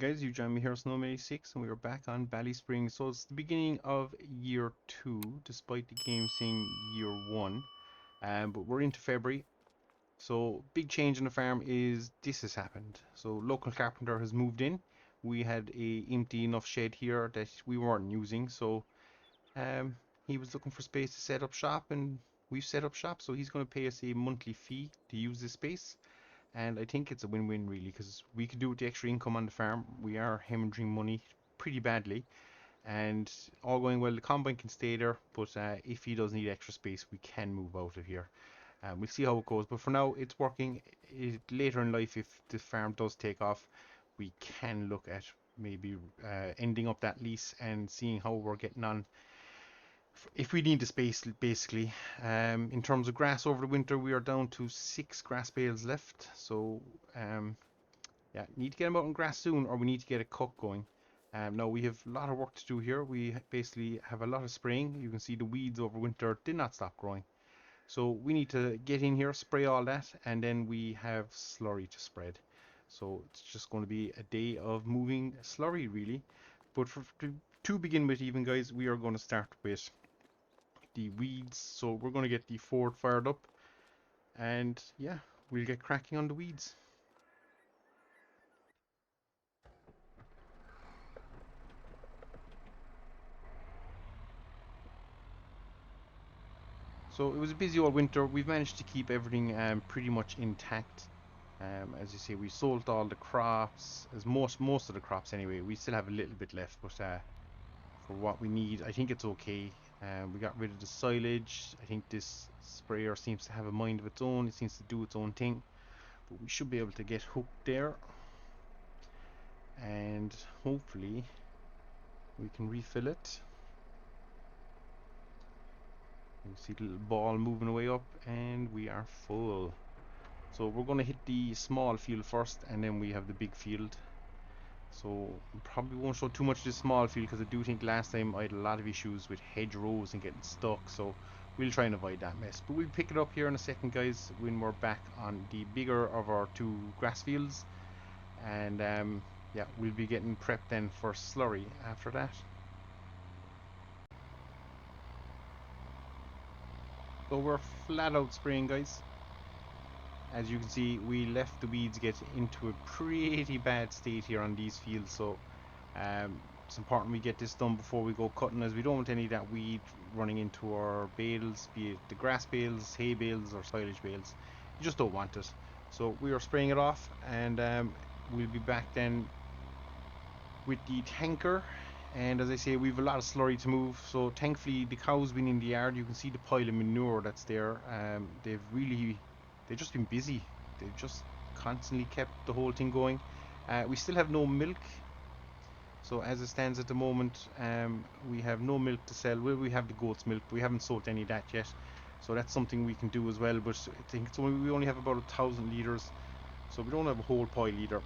guys, you join me here, Snowman86, and we are back on Ballyspring. So it's the beginning of year 2, despite the game saying year 1. But we're into February. So big change in the farm is this has happened. So local carpenter has moved in. We had a empty enough shed here that we weren't using, so um, he was looking for space to set up shop, and we've set up shop. So he's going to pay us a monthly fee to use this space. And I think it's a win-win really, because we could do with the extra income on the farm. We are hemorrhaging money pretty badly, and all going well, the combine can stay there, but if he does need extra space, we can move out of here. We'll see how it goes, but for now it's working. Later in life, if the farm does take off, we can look at maybe ending up that lease and seeing how we're getting on if we need the space, basically. In terms of grass over the winter, we are down to 6 grass bales left. So, yeah, need to get them out in grass soon, or we need to get a cut going. Now we have a lot of work to do here. We basically have a lot of spraying. You can see the weeds over winter did not stop growing. So we need to get in here, spray all that, and then we have slurry to spread. So it's just going to be a day of moving slurry, really. But to begin with, even guys, we are going to start with the weeds. So we're going to get the Ford fired up, and yeah, we'll get cracking on the weeds. So it was a busy all winter. We've managed to keep everything pretty much intact. As you see, we sold all the crops, as most of the crops anyway. We still have a little bit left, but for what we need, I think it's okay. We got rid of the silage. I think this sprayer seems to have a mind of its own. It seems to do its own thing, but we should be able to get hooked there, and hopefully we can refill it. You see the little ball moving away up, and we are full. So we're going to hit the small field first, and then we have the big field. So probably won't show too much of this small field, because I do think last time I had a lot of issues with hedgerows and getting stuck, so we'll try and avoid that mess. But we'll pick it up here in a second, guys, when we're back on the bigger of our 2 grass fields. And yeah, we'll be getting prepped then for slurry after that. So we're flat out spraying, guys. As you can see, we left the weeds get into a pretty bad state here on these fields, so it's important we get this done before we go cutting, as we don't want any of that weed running into our bales, be it the grass bales, hay bales, or silage bales. You just don't want it. So we are spraying it off, and we'll be back then with the tanker. And as I say, we've a lot of slurry to move, so thankfully the cows been in the yard. You can see the pile of manure that's there. They've just been busy. They've just constantly kept the whole thing going. We still have no milk, so as it stands at the moment, we have no milk to sell. Well, we have the goat's milk, but we haven't sold any of that yet, so that's something we can do as well. But I think we only have about 1,000 litres, so we don't have a whole pile either.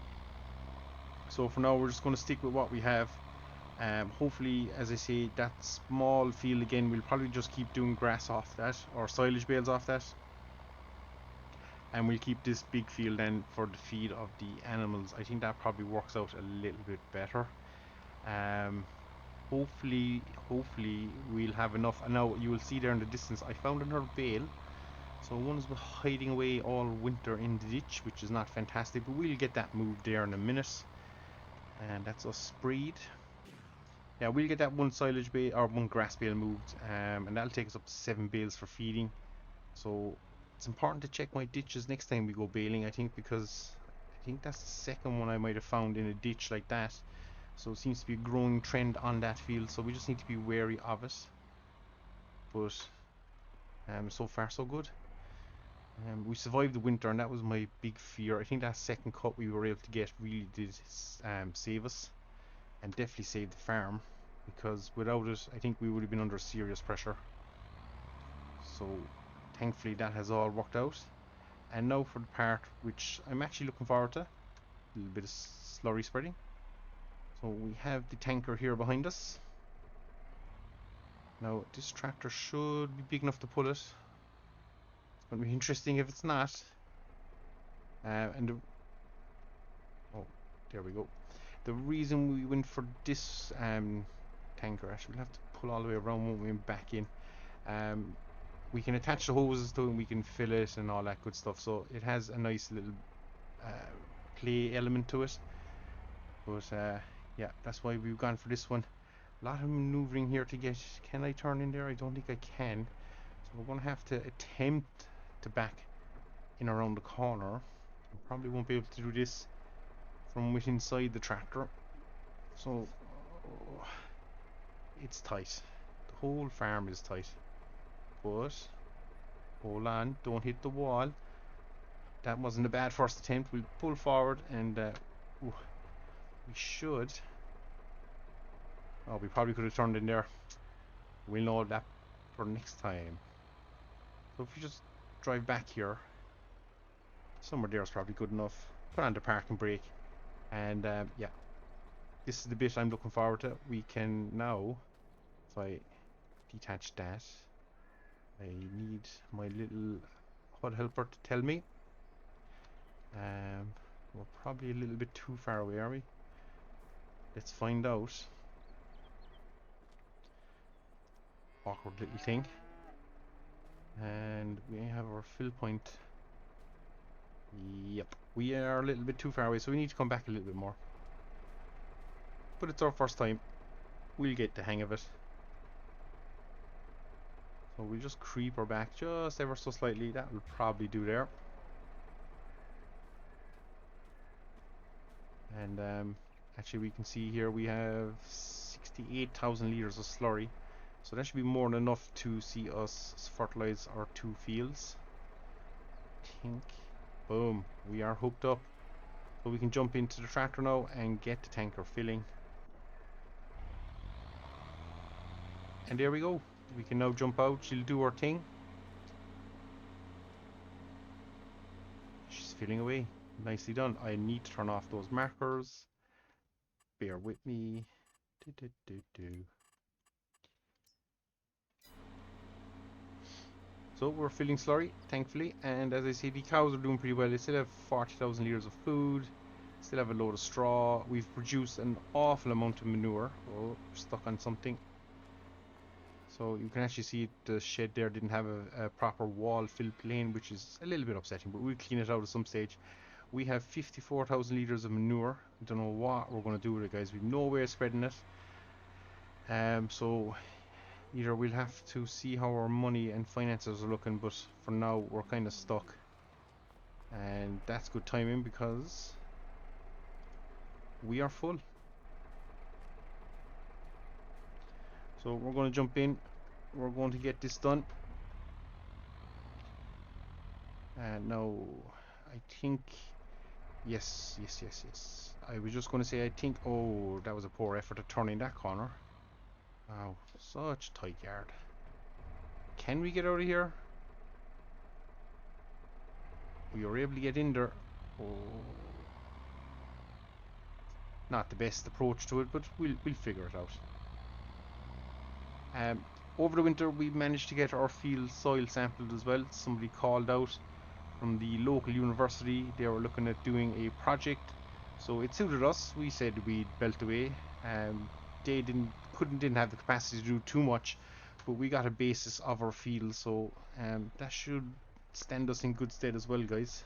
So for now, we're just going to stick with what we have. Hopefully, as I say, that small field again, we'll probably just keep doing grass off that, or silage bales off that, and we'll keep this big field then for the feed of the animals. I think that probably works out a little bit better. Hopefully we'll have enough. And now you will see there in the distance, I found another bale. So one's been hiding away all winter in the ditch, which is not fantastic, but we'll get that moved there in a minute. And that's us sprayed. Yeah, we'll get that one silage bale, or one grass bale moved, and that'll take us up to 7 bales for feeding. So it's important to check my ditches next time we go baling, I think, because I think that's the second one I might have found in a ditch like that. So it seems to be a growing trend on that field, so we just need to be wary of it. But so far so good. We survived the winter, and that was my big fear. I think that second cut we were able to get really did save us, and definitely saved the farm, because without it I think we would have been under serious pressure. So thankfully that has all worked out. And now for the part which I'm actually looking forward to, a little bit of slurry spreading. So we have the tanker here behind us. Now this tractor should be big enough to pull it. It's going to be interesting if it's not. Oh, there we go. The reason we went for this tanker, actually we'll have to pull all the way around when we're back in. We can attach the hoses to it and we can fill it and all that good stuff, so it has a nice little play element to it. But yeah, that's why we've gone for this one. A lot of maneuvering here to get. Can I turn in there? I don't think I can, so we're going to have to attempt to back in around the corner. I probably won't be able to do this from within inside the tractor, so it's tight. The whole farm is tight, but hold on, don't hit the wall. That wasn't a bad first attempt. We'll pull forward and we should. Oh, we probably could have turned in there. We'll know that for next time. So if we just drive back here, somewhere there is probably good enough. Put on the parking brake, and yeah, this is the bit I'm looking forward to. We can now, if I detach that, I need my little HUD helper to tell me. We're probably a little bit too far away, are we? Let's find out. Awkward little thing. And we have our fill point. Yep, we are a little bit too far away, so we need to come back a little bit more. But it's our first time. We'll get the hang of it. So we'll just creep her back just ever so slightly. That will probably do there. And actually we can see here we have 68,000 litres of slurry. So that should be more than enough to see us fertilize our 2 fields. I think. Boom. We are hooked up. So we can jump into the tractor now and get the tanker filling. And there we go. We can now jump out. She'll do her thing. She's filling away. Nicely done. I need to turn off those markers. Bear with me. So we're filling slurry, thankfully, and as I say, the cows are doing pretty well. They still have 40,000 litres of food, still have a load of straw. We've produced an awful amount of manure. Oh, we're stuck on something. So you can actually see the shed there didn't have a proper wall fill plane, which is a little bit upsetting, but we'll clean it out at some stage. We have 54,000 litres of manure. I don't know what we're going to do with it, guys. We've no way of spreading it. So either we'll have to see how our money and finances are looking, but for now we're kind of stuck. And that's good timing because we are full. So we're going to jump in. We're going to get this done. And now I think yes. I was just going to say I think, oh, that was a poor effort at turning that corner. Wow, such a tight yard. Can we get out of here? We were able to get in there. Oh, not the best approach to it, but we'll figure it out. Over the winter we managed to get our field soil sampled as well. Somebody called out from the local university. They were looking at doing a project, so it suited us. We said we'd belt away. They didn't have the capacity to do too much, but we got a basis of our field, so that should stand us in good stead as well, guys.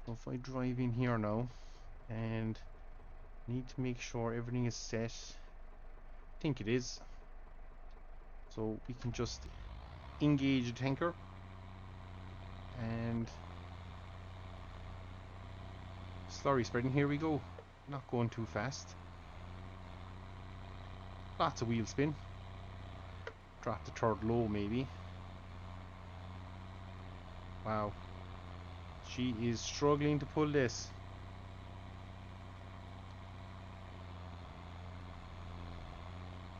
So if I drive in here now and need to make sure everything is set, I think it is. So we can just engage the tanker and slurry spreading. Here we go. Not going too fast. Lots of wheel spin. Drop the third low maybe. Wow. She is struggling to pull this.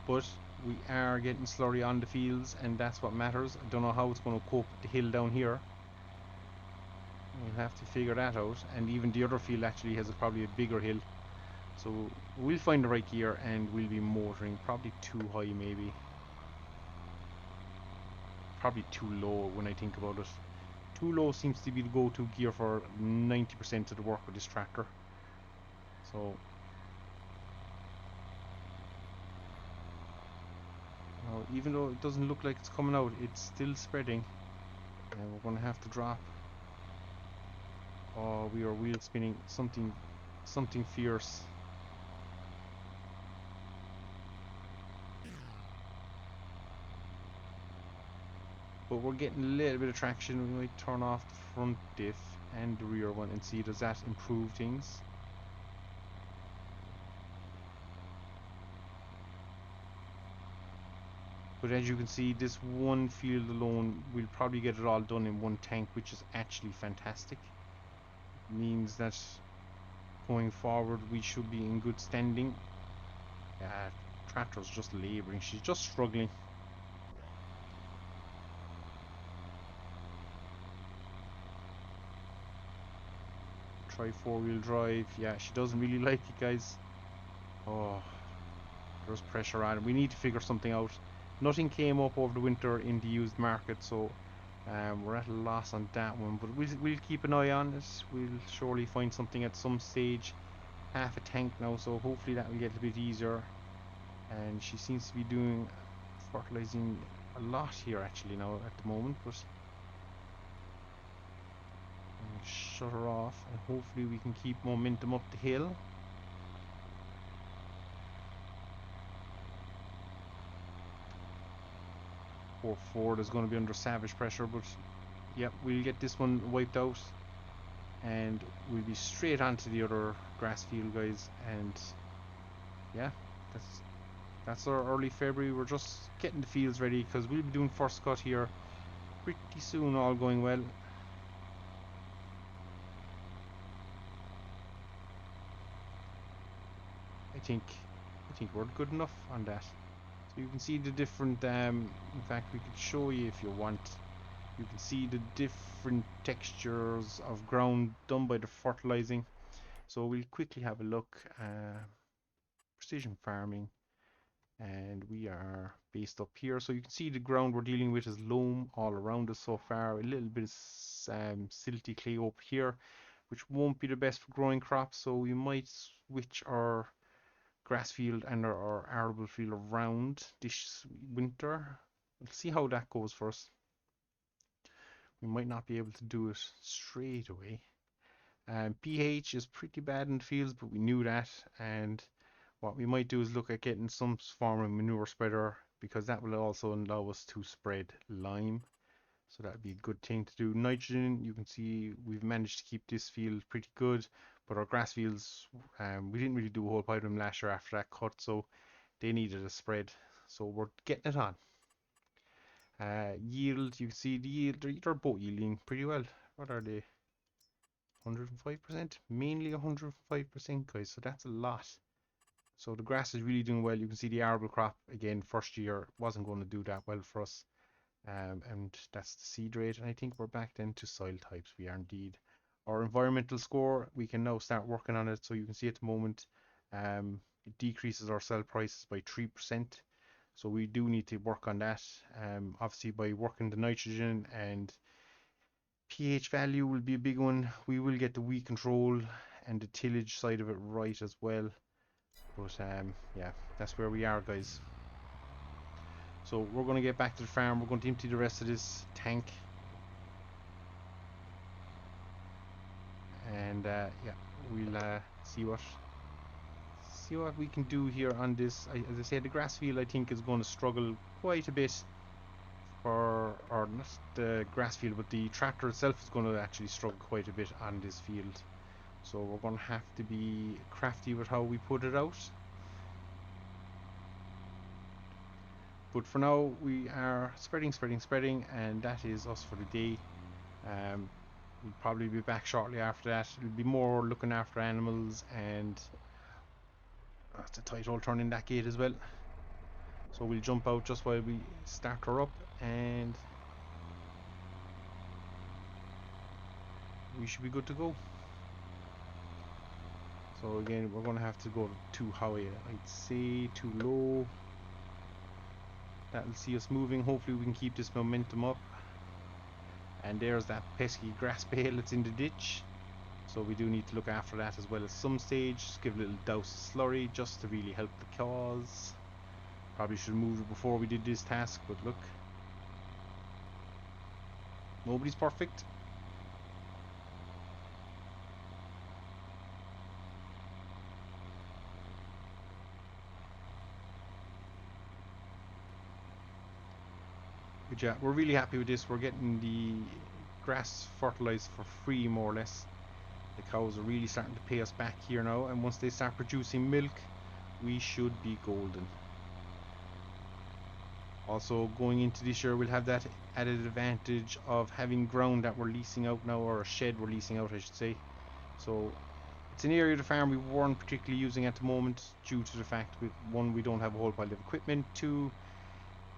But we are getting slurry on the fields, and that's what matters. I don't know how it's going to cope with the hill down here. We'll have to figure that out. And even the other field actually has probably a bigger hill. So we'll find the right gear and we'll be motoring. Probably too high maybe. Probably too low when I think about it. Too low seems to be the go-to gear for 90% of the work with this tractor. So Now, even though it doesn't look like it's coming out, it's still spreading. And we're going to have to drop. Oh, we are wheel spinning. Something fierce. But we're getting a little bit of traction. We might turn off the front diff and the rear one and see does that improve things. But as you can see, this one field alone, we'll probably get it all done in one tank, which is actually fantastic. It means that going forward, we should be in good standing. Tractor's just labouring. She's just struggling. Try four-wheel drive. Yeah, she doesn't really like it, guys. Oh, there's pressure on it. We need to figure something out. Nothing came up over the winter in the used market, so we're at a loss on that one. But we'll keep an eye on it. We'll surely find something at some stage. Half a tank now, so hopefully that will get a bit easier. And she seems to be doing fertilizing a lot here actually now at the moment, but I'll shut her off and hopefully we can keep momentum up the hill. Poor Ford is going to be under savage pressure, but yep, we'll get this one wiped out and we'll be straight onto the other grass field, guys. And yeah, that's our early February. We're just getting the fields ready because we'll be doing first cut here pretty soon, all going well. I think we're good enough on that. So you can see the different, in fact we could show you if you want. You can see the different textures of ground done by the fertilizing. So we'll quickly have a look. Precision farming, and we are based up here. So you can see the ground we're dealing with is loam all around us so far. A little bit of silty clay up here, which won't be the best for growing crops. So we might switch our grass field and our arable field around this winter. We'll see how that goes for us. We might not be able to do it straight away. pH is pretty bad in the fields, but we knew that. And what we might do is look at getting some form of manure spreader, because that will also allow us to spread lime. So that would be a good thing to do. Nitrogen, you can see we've managed to keep this field pretty good, but our grass fields, we didn't really do a whole pile of them last year after that cut, so they needed a spread. So we're getting it on. Yield, you can see the yield, they're both yielding pretty well. What are they? 105%? Mainly 105%, guys, so that's a lot. So the grass is really doing well. You can see the arable crop, again, first year wasn't going to do that well for us. And that's the seed rate. And I think we're back then to soil types. We are indeed. Our environmental score, we can now start working on it. So you can see at the moment, it decreases our sell prices by 3%. So we do need to work on that. Obviously by working the nitrogen and pH value will be a big one. We will get the weed control and the tillage side of it right as well. But yeah, that's where we are, guys. So we're going to get back to the farm. We're going to empty the rest of this tank. And yeah, we'll see what we can do here on this. As I said, the grass field I think is going to struggle quite a bit for, or not the grass field, but the tractor itself is going to actually struggle quite a bit on this field. So we're going to have to be crafty with how we put it out. But for now, we are spreading, and that is us for the day. We'll probably be back shortly after that. It'll be more looking after animals, and it's a tight old turn in that gate as well. So we'll jump out just while we start her up, and we should be good to go. So again, we're going to have to go too high, I'd say, too low. That'll see us moving. Hopefully we can keep this momentum up. And there's that pesky grass bale that's in the ditch. So we do need to look after that as well at some stage. Just give a little douse of slurry just to really help the cause. Probably should have moved it before we did this task, but look. Nobody's perfect. But yeah, we're really happy with this. We're getting the grass fertilized for free, more or less. The cows are really starting to pay us back here now, and once they start producing milk, we should be golden. Also, going into this year, we'll have that added advantage of having ground that we're leasing out now, or a shed we're leasing out, I should say. So it's an area of the farm we weren't particularly using at the moment due to the fact, with one, we don't have a whole pile of equipment, two,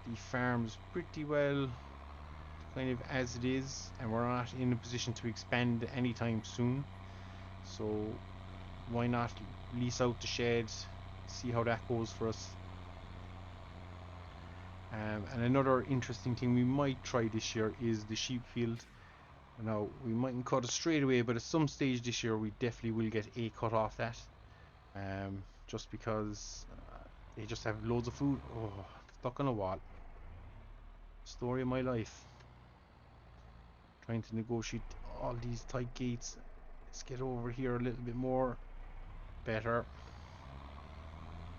the farm's pretty well kind of as it is, and we're not in a position to expand anytime soon. So why not lease out the shed, see how that goes for us. And another interesting thing we might try this year is the sheep field. Now, we mightn't cut it straight away, but at some stage this year we definitely will get a cut off that. Just because they just have loads of food. Oh, stuck on a wall. Story of my life. Trying to negotiate all these tight gates. Let's get over here a little bit more. Better.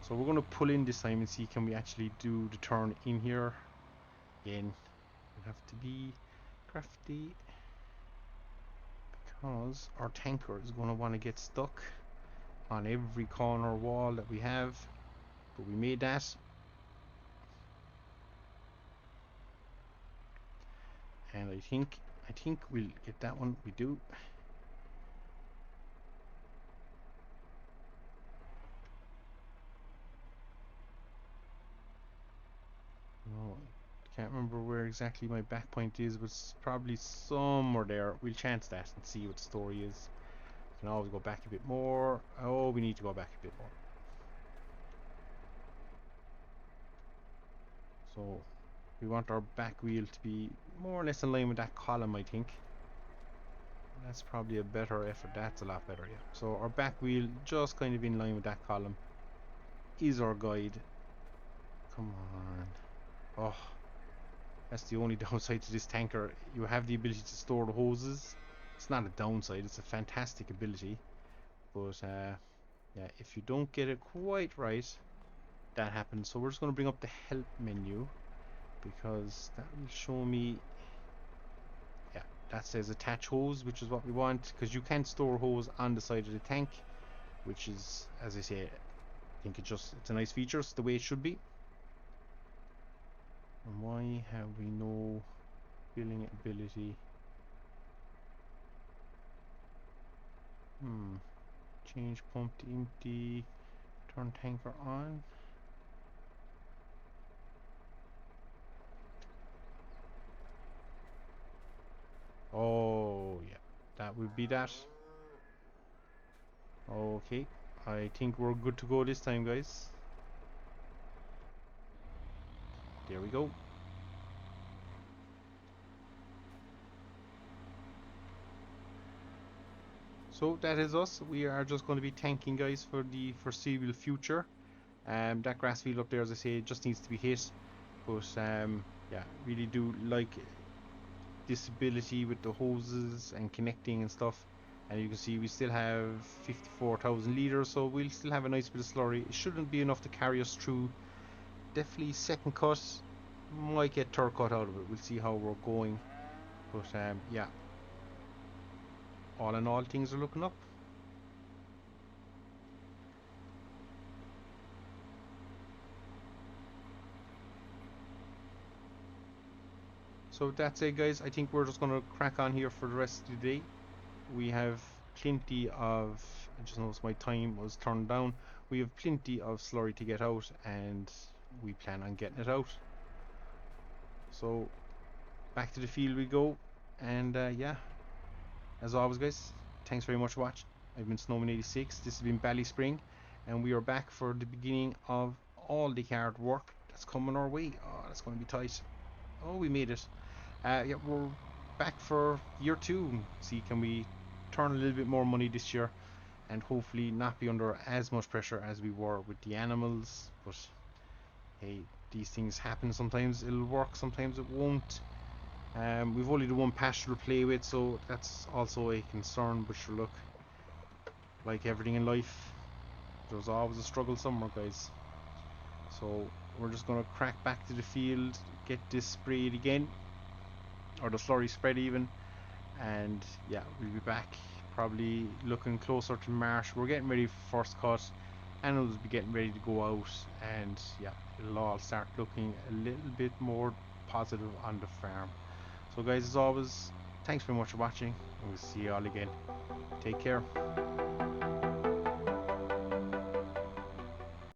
So we're going to pull in this time and see can we actually do the turn in here. Again, we have to be crafty, because our tanker is going to want to get stuck on every corner wall that we have. But we made that. And I think we'll get that one. We do. No, I can't remember where exactly my back point is, but it's probably somewhere there. We'll chance that and see what the story is. Can always go back a bit more. Oh, we need to go back a bit more. So we want our back wheel to be more or less in line with that column, I think. That's probably a better effort. That's a lot better, yeah. So our back wheel just kind of in line with that column is our guide. Come on. Oh, that's the only downside to this tanker. You have the ability to store the hoses. It's not a downside, it's a fantastic ability. But yeah, if you don't get it quite right, that happens. So we're just going to bring up the help menu, because that will show me, yeah, that says attach hose, which is what we want, because you can store hose on the side of the tank, which is, as I say, I think it's a nice feature. It's the way it should be. And why have we no filling ability? Change pump to empty, turn tanker on. Oh yeah, that would be that. Okay, I think we're good to go this time, guys. There we go. So that is us. We are just going to be tanking, guys, for the foreseeable future. That grass field up there, as I say, just needs to be hit. But yeah, really do like this ability with the hoses and connecting and stuff. And you can see we still have 54,000 litres, so we'll still have a nice bit of slurry. It shouldn't be enough to carry us through. Definitely second cut, might get third cut out of it. We'll see how we're going. But yeah, all in all, things are looking up. So that's it, guys. I think we're just going to crack on here for the rest of the day. We have plenty of, I just noticed my time was turned down. We have plenty of slurry to get out, and we plan on getting it out. So back to the field we go. And yeah, as always, guys, thanks very much for watching. I've been Snowman86. This has been Ballyspring, and we are back for the beginning of all the hard work that's coming our way. Oh, that's going to be tight. Oh, we made it. Yeah, we're back for year 2. See, can we turn a little bit more money this year, and hopefully not be under as much pressure as we were with the animals. But hey, these things happen. Sometimes it'll work, sometimes it won't. We've only the one pasture to play with, so that's also a concern. But sure, look, like everything in life, there's always a struggle somewhere, guys. So we're just gonna crack back to the field, get this sprayed again, or the slurry spread even, and yeah, we'll be back probably looking closer to March. We're getting ready for first cut, and we'll be getting ready to go out, and yeah, it'll all start looking a little bit more positive on the farm. So guys, as always, thanks very much for watching, and we'll see you all again. Take care.